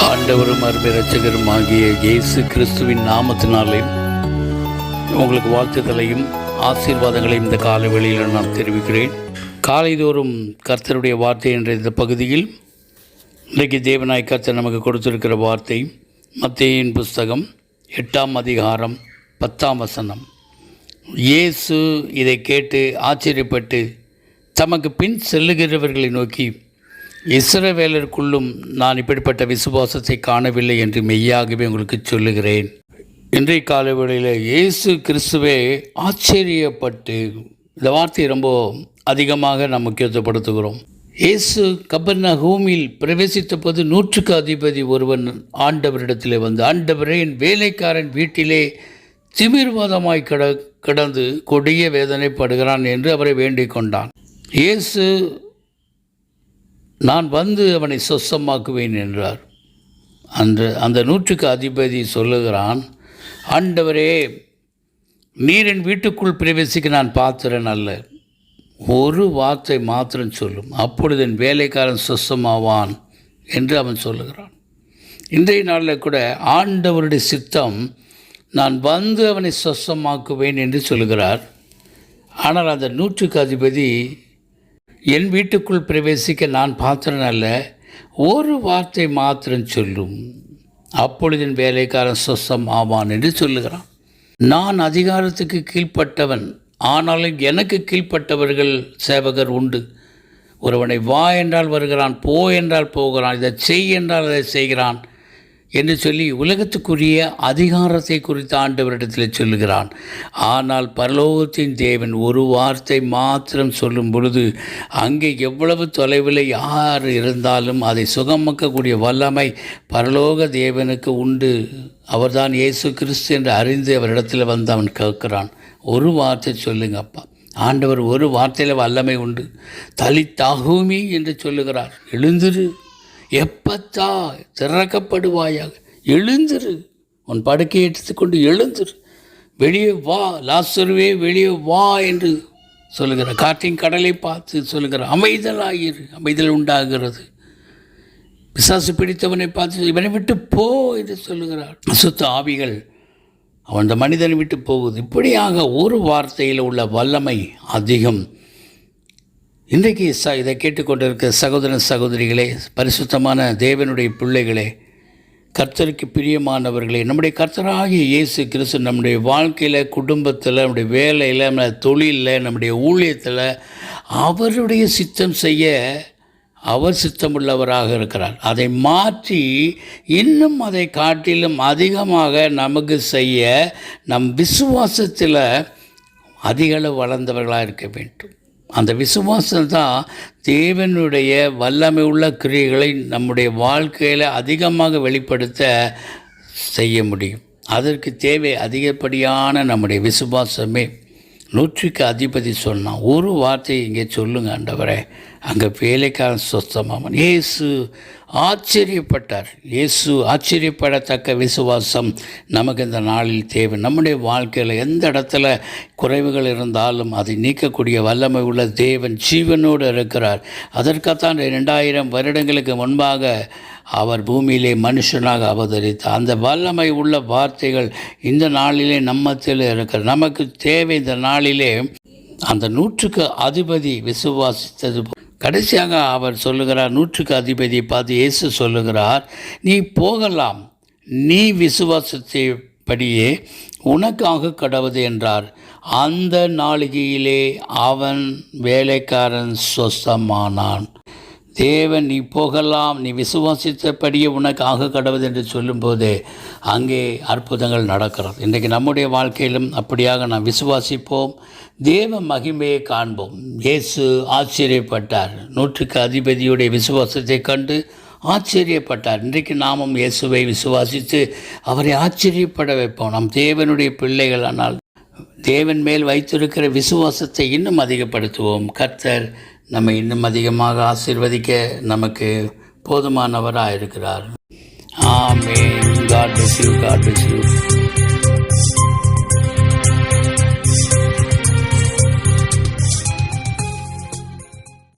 ஆண்டவரும் அருமை இரட்சகரும் ஆகிய இயேசு கிறிஸ்துவின் நாமத்தினாலே உங்களுக்கு வாழ்த்துக்களையும் ஆசீர்வாதங்களையும் இந்த காலவெளியில் நான் தெரிவிக்கிறேன். காலைதோறும் கர்த்தருடைய வார்த்தை என்ற இந்த பகுதியில் இன்றைக்கு தேவனாய் கர்த்தர் நமக்கு கொடுத்திருக்கிற வார்த்தை மத்தேயுவின் புஸ்தகம் 8ஆம் அதிகாரம் 10ஆம் வசனம். இயேசு இதை கேட்டு ஆச்சரியப்பட்டு தமக்கு பின் செல்லுகிறவர்களை நோக்கி, இஸ்ரவேலருக்குள்ளும் நான் இப்படிப்பட்ட விசுவாசத்தை காணவில்லை என்று மெய்யாகவே உங்களுக்கு சொல்லுகிறேன். இன்றைய காலவேளையில் இயேசு கிறிஸ்துவே ஆச்சரியப்பட்டு, இந்த வார்த்தையை ரொம்ப அதிகமாக நாம் முக்கியத்துவப்படுத்துகிறோம். இயேசு கபர்நகூமில் பிரவேசித்த போது 100க்கு அதிபதி ஒருவன் ஆண்டவரிடத்திலே வந்து, ஆண்டவரே, என் வேலைக்காரன் வீட்டிலே திமிர்வாதமாய் கிடந்து கொடிய வேதனைப்படுகிறான் என்று அவரை வேண்டிக் கொண்டான். இயேசு, நான் வந்து அவனை சொஸ்தமாக்குவேன் என்றார். அந்த 100க்கு அதிபதி சொல்லுகிறான், ஆண்டவரே, நீர் என் வீட்டுக்குள் பிரவேசிக்க நான் பாத்திரன் அல்ல, ஒரு வார்த்தை மாத்திரம் சொல்லும், அப்பொழுது என் வேலைக்காரன் சொஸ்தமாவான் என்று அவன் சொல்லுகிறான். இன்றைய நாளில் கூட ஆண்டவருடைய சித்தம், நான் வந்து அவனை சொஸ்தமாக்குவேன் என்று சொல்லுகிறார். ஆனால் அந்த 100க்கு அதிபதி, என் வீட்டுக்குள் பிரவேசிக்க நான் பாத்திரன் அல்ல, ஒரு வார்த்தை மாத்திரம் சொல்லும், அப்பொழுது என் வேலைக்காரன் சொஸ்தம் ஆவான் என்று சொல்லுகிறான். நான் அதிகாரத்துக்கு கீழ்ப்பட்டவன், ஆனாலும் எனக்கு கீழ்ப்பட்டவர்கள் சேவகர் உண்டு. ஒருவனை வா என்றால் வருகிறான், போ என்றால் போகிறான், இதை செய் என்றால் அதை செய்கிறான் என்று சொல்லி உலகத்துக்குரிய அதிகாரத்தை குறித்து ஆண்டவரிடத்தில் சொல்லுகிறான். ஆனால் பரலோகத்தின் தேவன் ஒரு வார்த்தை மாத்திரம் சொல்லும் பொழுது அங்கே எவ்வளவு தொலைவில் யார் இருந்தாலும் அதை சுகமாக்கக்கூடிய வல்லமை பரலோக தேவனுக்கு உண்டு. அவர்தான் இயேசு கிறிஸ்து என்று அறிந்து அவரிடத்தில் வந்து அவன் கேட்கிறான், ஒரு வார்த்தை சொல்லுங்கப்பா. ஆண்டவர் ஒரு வார்த்தையில் வல்லமை உண்டு. தலித்தாகுமி என்று சொல்லுகிறார். எழுந்திரு, எப்பத்தா திறக்கப்படுவாயாக, எழுந்திரு, உன் படுக்கையை எடுத்துக்கொண்டு எழுந்திரு, வெளியே வா, லாசருவே வெளியே வா என்று சொல்லுகிறார். காற்றின் கடலை பார்த்து சொல்லுகிறார், அமைதலாயிரு, அமைதல் உண்டாகிறது. பிசாசு பிடித்தவனை பார்த்து, இவனை விட்டு போ என்று சொல்லுகிறார். அசுத்த ஆவிகள் அந்த மனிதனை விட்டு போகுது. இப்படியாக ஒரு வார்த்தையில் உள்ள வல்லமை அதிகம். இன்றைக்கு இதை கேட்டுக்கொண்டிருக்க சகோதர சகோதரிகளே, பரிசுத்தமான தேவனுடைய பிள்ளைகளே, கர்த்தருக்கு பிரியமானவர்களே, நம்முடைய கர்த்தராகிய இயேசு கிறிஸ்து நம்முடைய வாழ்க்கையில், குடும்பத்தில், நம்முடைய வேலையில், நம்முடைய தொழிலில், நம்முடைய ஊழியத்தில் அவருடைய சித்தம் செய்ய அவர் சித்தமுள்ளவராக இருக்கிறார். அதை மாற்றி இன்னும் அதை காட்டிலும் அதிகமாக நமக்கு செய்ய நம் விசுவாசத்தில் அதிகளவு வளர்ந்தவர்களாக இருக்க வேண்டும். அந்த விசுவாசம்தான் தேவனுடைய வல்லமை உள்ள கிரியைகளை நம்முடைய வாழ்க்கையில் அதிகமாக வெளிப்படுத்த செய்ய முடியும். அதற்கு தேவை அதிகப்படியான நம்முடைய விசுவாசமே. 100க்கு அதிபதி சொன்னான், ஒரு வார்த்தை இங்கே சொல்லுங்க ஆண்டவரே, அங்கே வேலைக்காரன் சொஸ்தமாமன். இயேசு ஆச்சரியப்பட்டார். இயேசு ஆச்சரியப்படத்தக்க விசுவாசம் நமக்கு இந்த நாளில் தேவை. நம்முடைய வாழ்க்கையில் எந்த இடத்துல குறைவுகள் இருந்தாலும் அதை நீக்கக்கூடிய வல்லமை உள்ள தேவன் ஜீவனோடு இருக்கிறார். அதற்காகத்தான் 2000 வருடங்களுக்கு முன்பாக அவர் பூமியிலே மனுஷனாக அவதரித்தார். அந்த வல்லமை உள்ள வார்த்தைகள் இந்த நாளிலே நம்மத்தில் இருக்கிற நமக்கு தேவை. இந்த நாளிலே அந்த 100க்கு அதிபதி விசுவாசித்தது. கடைசியாக அவர் சொல்லுகிறார், 100க்கு அதிபதியை பார்த்து இயேசு சொல்லுகிறார், நீ போகலாம், நீ விசுவாசத்தைப்படியே உனக்காக கடவுது என்றார். அந்த நாளிகையிலே அவன் வேலைக்காரன் சொஸ்தமானான். தேவன், நீ போகலாம், நீ விசுவாசித்தபடியே உனக்கு ஆக கடவுது என்று சொல்லும்போதே அங்கே அற்புதங்கள் நடக்கிறது. இன்றைக்கு நம்முடைய வாழ்க்கையிலும் அப்படியாக நாம் விசுவாசிப்போம், தேவ மகிமையை காண்போம். இயேசு ஆச்சரியப்பட்டார். 100க்கு அதிபதியுடைய விசுவாசத்தை கண்டு ஆச்சரியப்பட்டார். இன்றைக்கு நாமும் இயேசுவை விசுவாசித்து அவரை ஆச்சரியப்பட வைப்போம். நாம் தேவனுடைய பிள்ளைகள். ஆனால் தேவன் மேல் வைத்திருக்கிற விசுவாசத்தை இன்னும் அதிகப்படுத்துவோம். கர்த்தர் நம்மை இன்னும் அதிகமாக ஆசீர்வதிக்க நமக்கு போதுமானவராக இருக்கிறார். ஆமென். God bless you. God bless you.